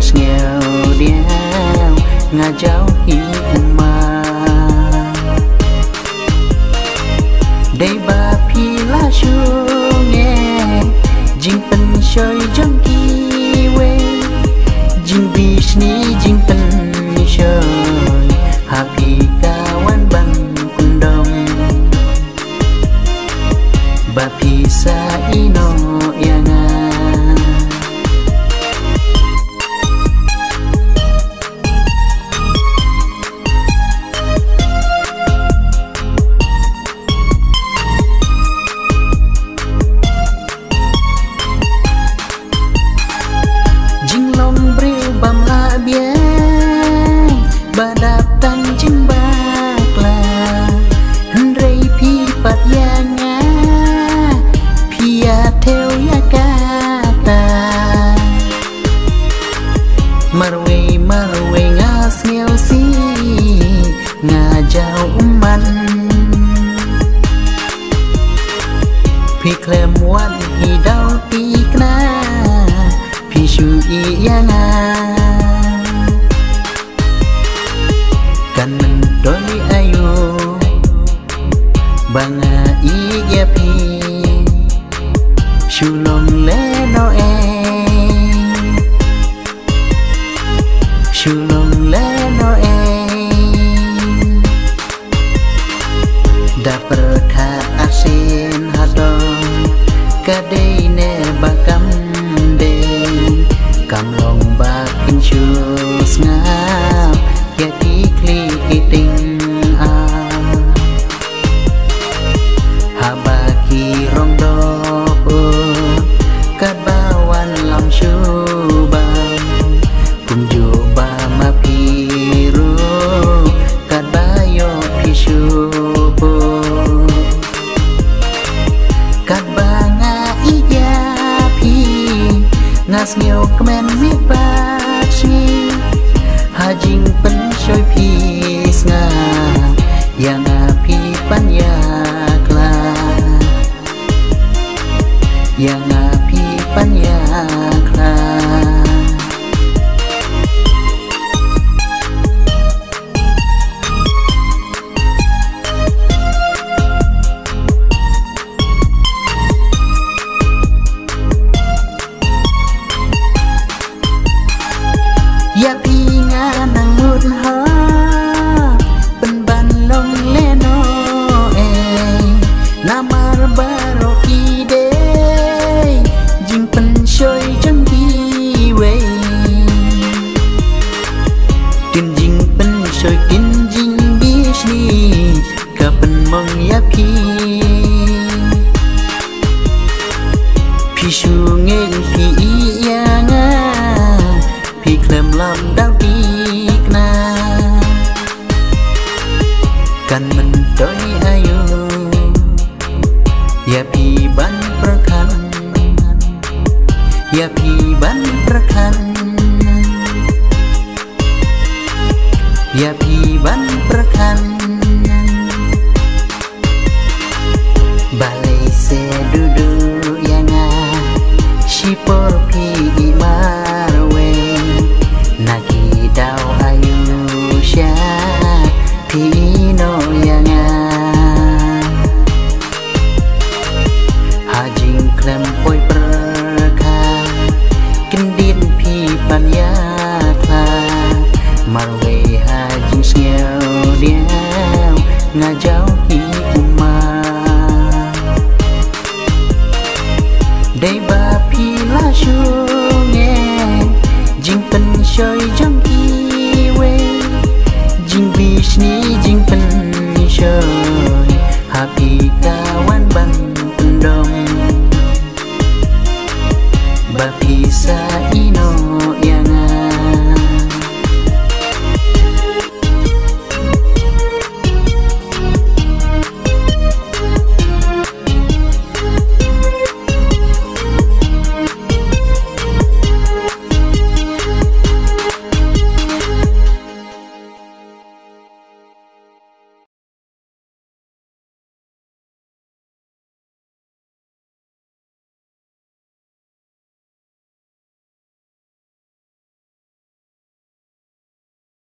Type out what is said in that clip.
jing nghèo đeo ngà giáo hi mà đây ba phi la chu nghe jing pen chơi jong ki we jing bi sni jing pen chơi happy kawan bang kundom ba phi sa ino yanga marwe nga sneo si nga jau man pi klem wan hi dau pi kna pi shu i yana kan men doi ayu banga i ya pi shu long le no e Shulong le no e da perka asin hadong kadai ne bakam de kam long ba kin chu snap ya ki kli kiting a ha ba ki rong do kat ba wan lam chu ba kum ju ngas nhiều kmen mi bachi hajing pen shoy pi nga yang api panya kla yang api panya kla ya pi nga nang mut ha pen ban long le no e namar baro ki de jing pen shoy jang ki we tin jing pen shoy tin jing bi shni ka pen mong ya pi shu ngeng pi ya nga pi klem lam đau đi na kan men doi ayu ya pi ban perkan ya pi ban perkan ya pi ban perkan balai se dudu yang shipor pi marwe naki dau ayu sha pino yanga hajing klem poi perka kendin pi panya kla marwe hajing sneo diao ngajau hi uma dei ba pi la shu nghe jing pen shoy jong ki we jing bi shni jing pen shoy happy kawan bang pendom ba pi sa ino